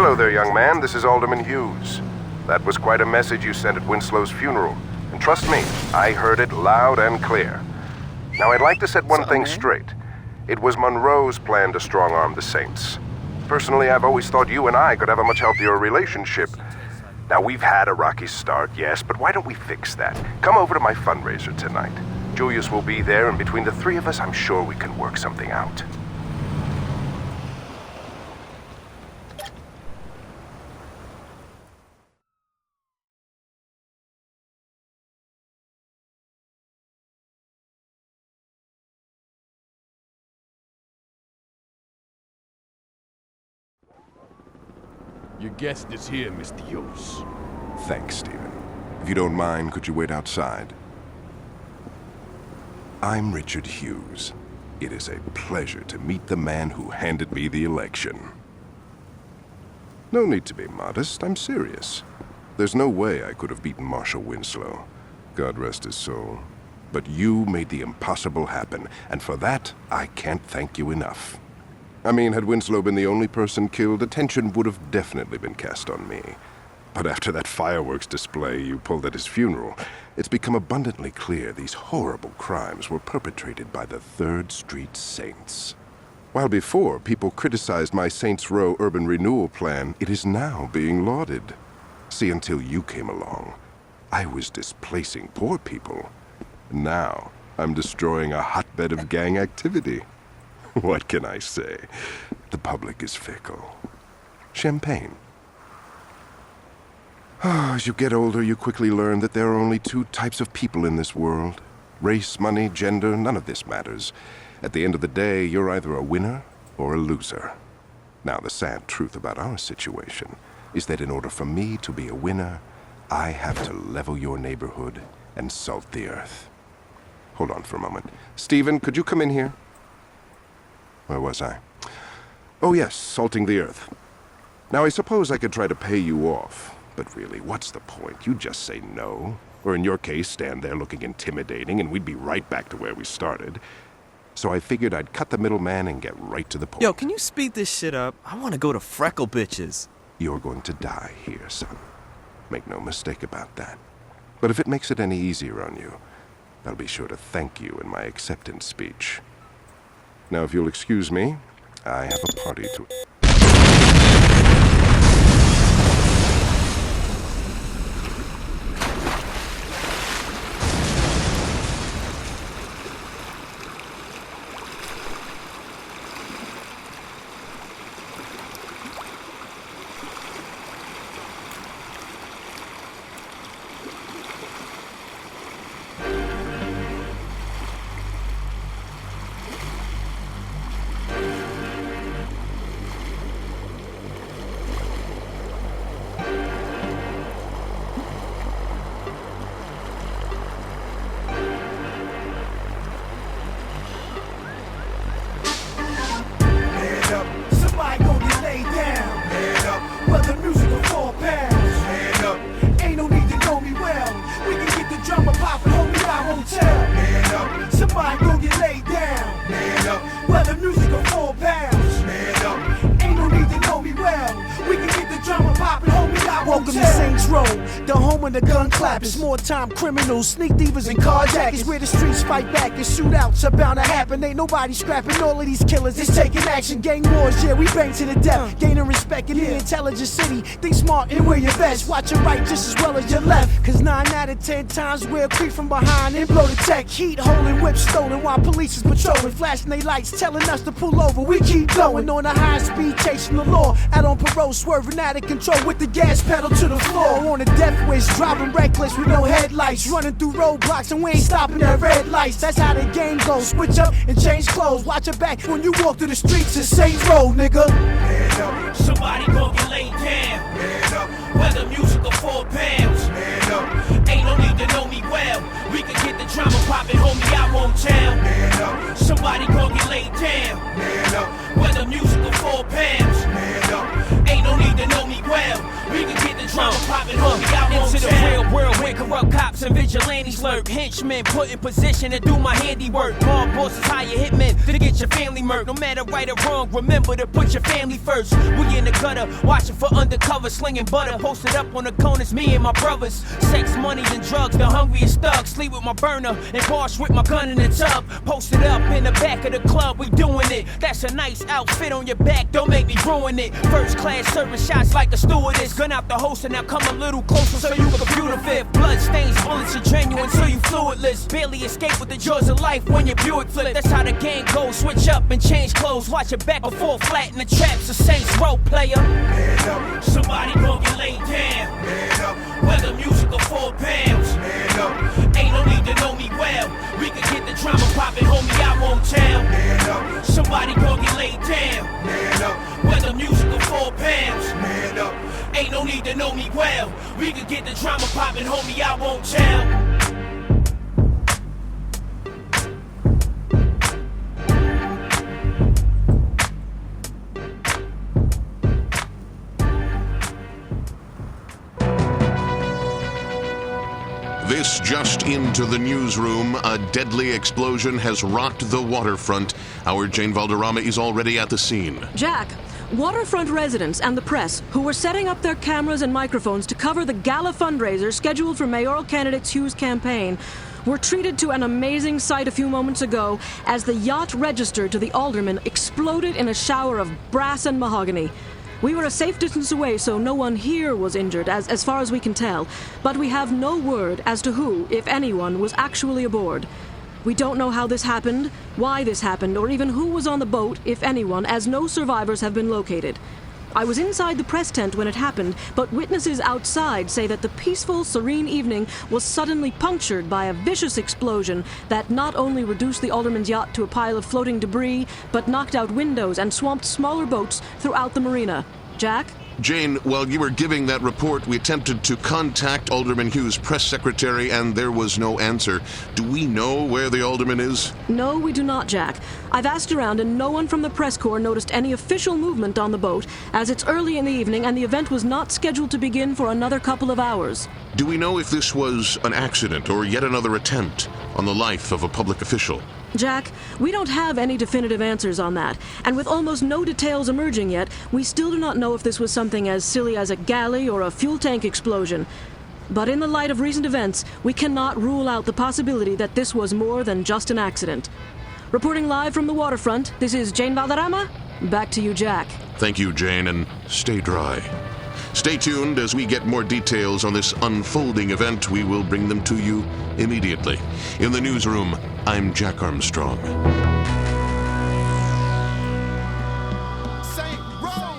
Hello there, young man. This is Alderman Hughes. That was quite a message you sent at Winslow's funeral. And trust me, I heard it loud and clear. Now, I'd like to set one thing straight. It was Monroe's plan to strong-arm the Saints. Personally, I've always thought you and I could have a much healthier relationship. Now, we've had a rocky start, yes, but why don't we fix that? Come over to my fundraiser tonight. Julius will be there, and between the three of us, I'm sure we can work something out. Your guest is here, Mr. Hughes. Thanks, Stephen. If you don't mind, could you wait outside? I'm Richard Hughes. It is a pleasure to meet the man who handed me the election. No need to be modest, I'm serious. There's no way I could have beaten Marshal Winslow. God rest his soul. But you made the impossible happen, and for that, I can't thank you enough. I mean, had Winslow been the only person killed, attention would have definitely been cast on me. But after that fireworks display you pulled at his funeral, it's become abundantly clear these horrible crimes were perpetrated by the 3rd Street Saints. While before people criticized my Saints Row urban renewal plan, it is now being lauded. See, until you came along, I was displacing poor people. Now, I'm destroying a hotbed of gang activity. What can I say? The public is fickle. Champagne. As you get older, you quickly learn that there are only 2 types of people in this world. Race, money, gender, none of this matters. At the end of the day, you're either a winner or a loser. Now, the sad truth about our situation is that in order for me to be a winner, I have to level your neighborhood and salt the earth. Hold on for a moment. Stephen, could you come in here? Where was I? Oh yes, salting the earth. Now I suppose I could try to pay you off, but really, what's the point? You just say no. Or in your case, stand there looking intimidating and we'd be right back to where we started. So I figured I'd cut the middleman and get right to the point. Yo, can you speed this shit up? I want to go to Freckle Bitches. You're going to die here, son. Make no mistake about that. But if it makes it any easier on you, I'll be sure to thank you in my acceptance speech. Now, if you'll excuse me, I have a party to... Welcome to Saints Row, the home of the gun clappers, small-time criminals, sneak thievers, and carjackers. Where the streets fight back and shootouts are bound to happen. Ain't nobody scrapping all of these killers. It's taking action, gang wars, yeah, we bang to the death. Gaining respect in the intelligent city. Think smart and wear your best. Watch your right just as well as your left. Cause 9 out of 10 times we'll creep from behind and blow the tech. Heat holding, whips stolen while police is patrolling. Flashing they lights, telling us to pull over. We keep going on a high speed, chasing the law. Out on parole, swerving out of control with the gas pedal to the floor. On a death wish, driving reckless with no headlights. Running through roadblocks and we ain't stopping at red lights. That's how the game goes. Switch up and change clothes. Watch your back when you walk through the streets of Saints Row, nigga. Man up. Somebody gon' get laid down. Man up. Whether music or 4 pounds. Man up. Ain't no need to know me well. We can get the drama poppin', homie, I won't tell. Man up. Somebody gon' get laid down. Man up. Whether music or 4 pounds. Man up. Ain't no need to know me well. We can get the drama poppin', homie, I won't tell. Into the real world where corrupt cops and vigilantes lurk. Henchmen put in position to do my handiwork. Mob bosses hire hitmen to get your family murked. No matter right or wrong, remember to put your family first. We in the gutter, watching for undercover, slinging butter. Posted up on the corners, me and my brothers. Sex, money, and drugs, the hungriest thugs. Sleep with my burner and wash with my gun in the tub. Posted up in the back of the club, we doing it. That's a nice outfit on your back, don't make me ruin it. First class serving shots like a stewardess. Gun out the holster, now come a little closer so you can computer fit. Blood stains, bullets are genuine, so you fluidless. Barely escape with the jaws of life when your Buick flip. That's how the game goes, switch up and change clothes. Watch your back or fall flat in the traps, a Saints Row player. Man up, Somebody gon' get laid down. man up, Whether music or 4 pounds. man up, Ain't no need to know me well. We can get the drama poppin', homie, I won't tell. man up, Somebody gon' get laid down. man up, Whether music or 4 pounds. man up. Ain't no need to know me well. We can get the drama poppin', homie, I won't tell. This just into the newsroom. A deadly explosion has rocked the waterfront. Our Jane Valderrama is already at the scene. Jack, waterfront residents and the press, who were setting up their cameras and microphones to cover the gala fundraiser scheduled for mayoral candidate Hugh's campaign, were treated to an amazing sight a few moments ago as the yacht registered to the alderman exploded in a shower of brass and mahogany. We were a safe distance away, so no one here was injured, as far as we can tell. But we have no word as to who, if anyone, was actually aboard. We don't know how this happened, why this happened, or even who was on the boat, if anyone, as no survivors have been located. I was inside the press tent when it happened, but witnesses outside say that the peaceful, serene evening was suddenly punctured by a vicious explosion that not only reduced the alderman's yacht to a pile of floating debris, but knocked out windows and swamped smaller boats throughout the marina. Jack? Jane, while you were giving that report, we attempted to contact Alderman Hugh's press secretary, and there was no answer. Do we know where the alderman is? No, we do not, Jack. I've asked around, and no one from the press corps noticed any official movement on the boat, as it's early in the evening and the event was not scheduled to begin for another couple of hours. Do we know if this was an accident or yet another attempt on the life of a public official? Jack, we don't have any definitive answers on that, and with almost no details emerging yet, we still do not know if this was something as silly as a galley or a fuel tank explosion. But in the light of recent events, we cannot rule out the possibility that this was more than just an accident. Reporting live from the waterfront, this is Jane Valderrama. Back to you, Jack. Thank you, Jane, and stay dry. Stay tuned as we get more details on this unfolding event. We will bring them to you immediately. In the newsroom, I'm Jack Armstrong. Saint Row,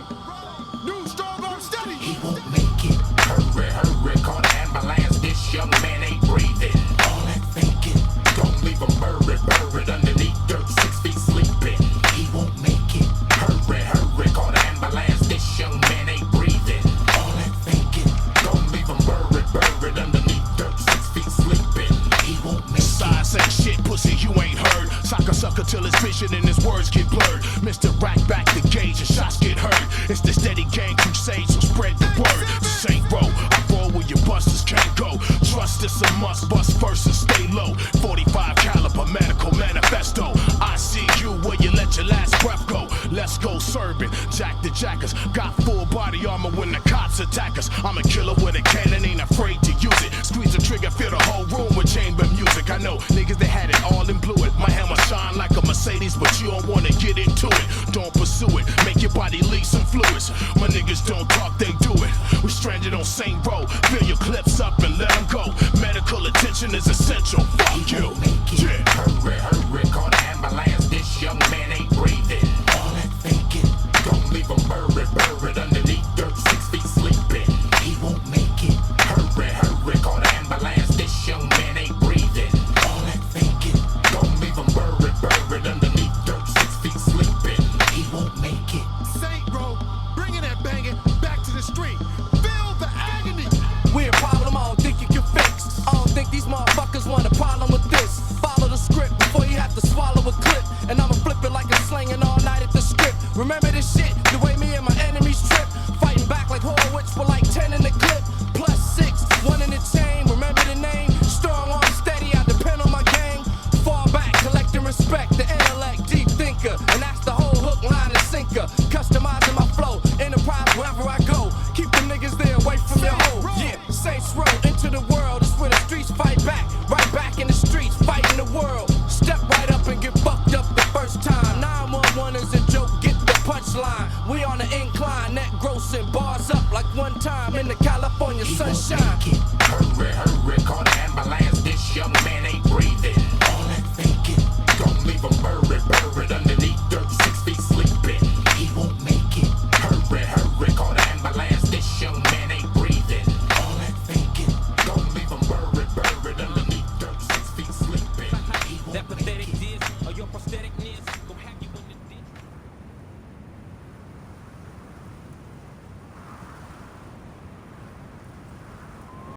new strong arm steady. He won't make it. Hurry, hurry, call the ambulance. This young man ain't breathing. All that thinking, don't leave him buried underneath dirt, 6 feet sleeping. He won't make it. Hurry, hurry, call the ambulance. This young man ain't breathing. All that thinking, don't leave him buried underneath dirt, 6 feet sleeping. He won't make it. Side say shit, pussy, you ain't heard. Sock a sucker till his vision and his words get blurred. Mr. Rack back the gauge and shots get heard. It's the steady gang crusade, so spread the word. This ain't row, I roll where your busters can't go. Trust it's a must, bust first and stay low. 45 caliber medical manifesto. I see you where you let your last breath go. Let's go serving, Jack the Jackers. Got full body armor when the cops attack us. I'm a killer with a cannon, ain't afraid to use it. Squeeze the trigger, fill the whole room with chamber music. I know niggas that had it all and blew it. My hammer shine like a Mercedes, but you don't wanna get into it. Don't pursue it, make your body leak some fluids. My niggas don't talk, they do it. We stranded on St. Row, fill your clips up and let them go. Medical attention is essential, fuck you. Yeah. Hurry, hurry, call the ambulance. This young man ain't breathing. All that thinking, don't leave him buried underneath dirt, 6 feet sleeping. He won't make it. Hurry, hurry, call the ambulance. This young man ain't breathing. All that thinking, don't leave him buried underneath dirt, 6 feet sleeping. He won't make it. Saint Row, bringing that banging back to the street. Feel the agony. Weird problem I don't think you can fix. I don't think these motherfuckers want a problem with this. Follow the script before you have to swallow a clip. punchline. We on the incline, net grossing bars up like one time in the California sunshine. Hurry, hurry, call the ambulance. This young man